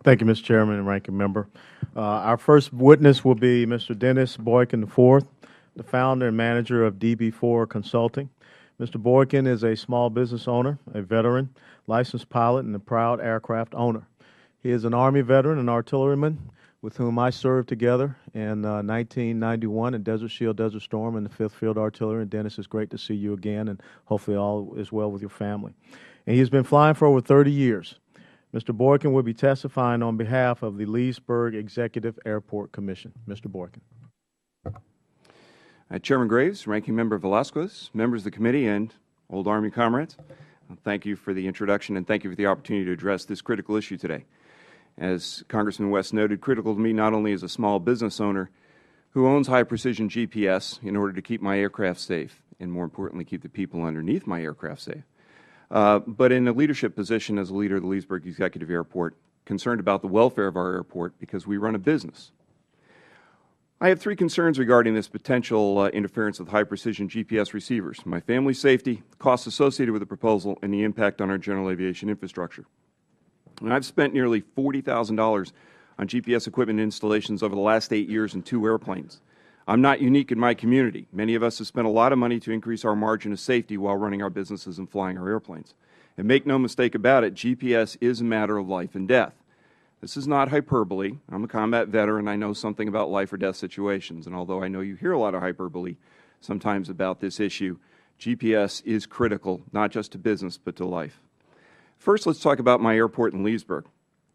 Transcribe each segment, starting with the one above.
Thank you, Mr. Chairman and Ranking Member. Our first witness will be Mr. Dennis Boykin IV, the founder and manager of DB4 Consulting. Mr. Boykin is a small business owner, a veteran, licensed pilot, and a proud aircraft owner. He is an Army veteran and artilleryman with whom I served together in 1991 in Desert Shield, Desert Storm in the 5th Field Artillery. And Dennis, it's great to see you again, and hopefully all is well with your family. And he's been flying for over 30 years. Mr. Boykin will be testifying on behalf of the Leesburg Executive Airport Commission. Mr. Boykin. Chairman Graves, Ranking Member Velasquez, members of the committee, and old Army comrades, thank you for the introduction and thank you for the opportunity to address this critical issue today. As Congressman West noted, critical to me not only as a small business owner who owns high-precision GPS in order to keep my aircraft safe and, more importantly, keep the people underneath my aircraft safe, but in a leadership position as a leader of the Leesburg Executive Airport, concerned about the welfare of our airport because we run a business. I have three concerns regarding this potential interference with high-precision GPS receivers: my family's safety, the costs associated with the proposal, and the impact on our general aviation infrastructure. And I've spent nearly $40,000 on GPS equipment installations over the last 8 years in 2 airplanes. I'm not unique in my community. Many of us have spent a lot of money to increase our margin of safety while running our businesses and flying our airplanes. And make no mistake about it, GPS is a matter of life and death. This is not hyperbole. I'm a combat veteran. I know something about life or death situations. And although I know you hear a lot of hyperbole sometimes about this issue, GPS is critical, not just to business, but to life. First, let's talk about my airport in Leesburg.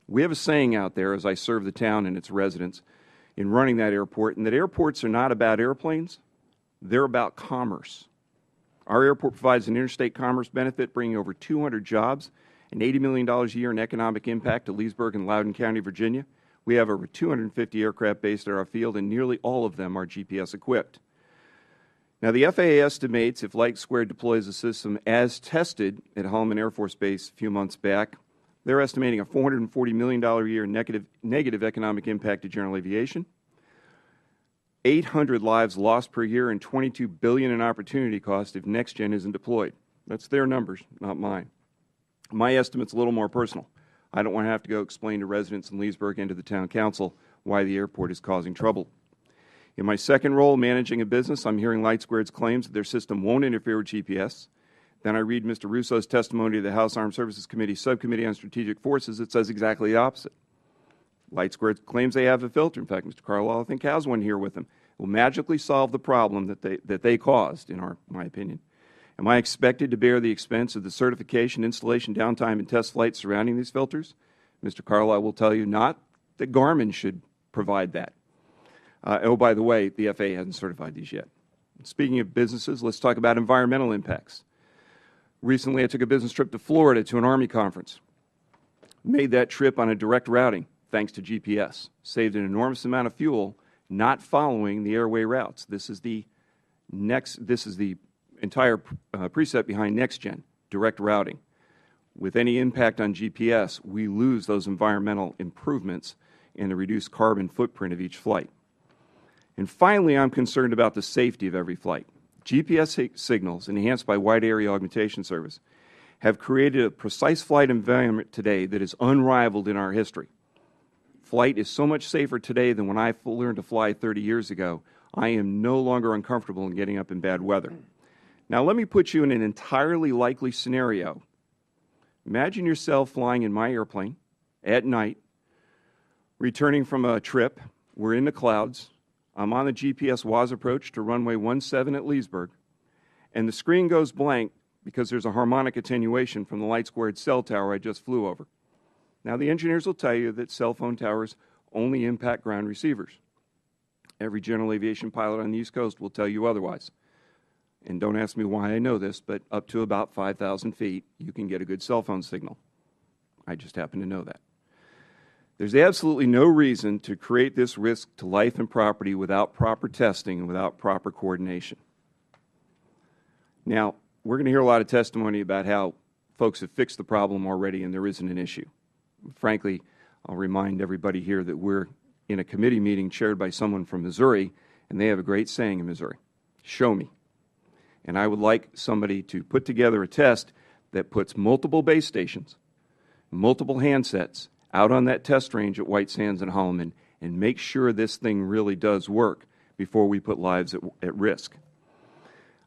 We have a saying out there, as I serve the town and its residents in running that airport, and that airports are not about airplanes, they're about commerce. Our airport provides an interstate commerce benefit, bringing over 200 jobs and $80 million a year in economic impact to Leesburg and Loudoun County, Virginia. We have over 250 aircraft based at our field, and nearly all of them are GPS equipped. Now, the FAA estimates if LightSquared deploys a system as tested at Holloman Air Force Base a few months back, they're estimating a $440 million a year negative economic impact to general aviation, 800 lives lost per year, and $22 billion in opportunity cost if NextGen isn't deployed. That's their numbers, not mine. My estimate's a little more personal. I don't want to have to go explain to residents in Leesburg and to the town council why the airport is causing trouble. In my second role, managing a business, I'm hearing LightSquared's claims that their system won't interfere with GPS. Then I read Mr. Russo's testimony to the House Armed Services Committee Subcommittee on Strategic Forces that says exactly the opposite. LightSquared claims they have a filter. In fact, Mr. Carlisle, I think, has one here with them. It will magically solve the problem that they caused, in my opinion. Am I expected to bear the expense of the certification, installation, downtime, and test flights surrounding these filters? Mr. Carlisle will tell you not that Garmin should provide that. Oh, by the way, the FAA hasn't certified these yet. Speaking of businesses, let's talk about environmental impacts. Recently, I took a business trip to Florida to an Army conference. Made that trip on a direct routing, thanks to GPS. Saved an enormous amount of fuel, not following the airway routes. This is the entire precept behind NextGen, direct routing. With any impact on GPS, we lose those environmental improvements and the reduced carbon footprint of each flight. And finally, I'm concerned about the safety of every flight. GPS signals, enhanced by Wide Area Augmentation Service, have created a precise flight environment today that is unrivaled in our history. Flight is so much safer today than when I learned to fly 30 years ago. I am no longer uncomfortable in getting up in bad weather. Now, let me put you in an entirely likely scenario. Imagine yourself flying in my airplane at night, returning from a trip. We're in the clouds. I'm on the GPS WAS approach to runway 17 at Leesburg, and the screen goes blank because there's a harmonic attenuation from the LightSquared cell tower I just flew over. Now, the engineers will tell you that cell phone towers only impact ground receivers. Every general aviation pilot on the East Coast will tell you otherwise. And don't ask me why I know this, but up to about 5,000 feet, you can get a good cell phone signal. I just happen to know that. There's absolutely no reason to create this risk to life and property without proper testing and without proper coordination. Now, we're going to hear a lot of testimony about how folks have fixed the problem already and there isn't an issue. Frankly, I'll remind everybody here that we're in a committee meeting chaired by someone from Missouri, and they have a great saying in Missouri: show me. And I would like somebody to put together a test that puts multiple base stations, multiple handsets out on that test range at White Sands and Holloman and make sure this thing really does work before we put lives at risk.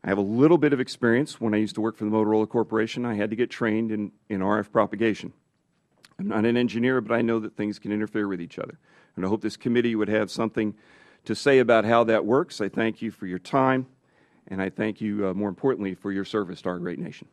I have a little bit of experience. When I used to work for the Motorola Corporation, I had to get trained in RF propagation. I'm not an engineer, but I know that things can interfere with each other. And I hope this committee would have something to say about how that works. I thank you for your time, and I thank you, more importantly, for your service to our great nation.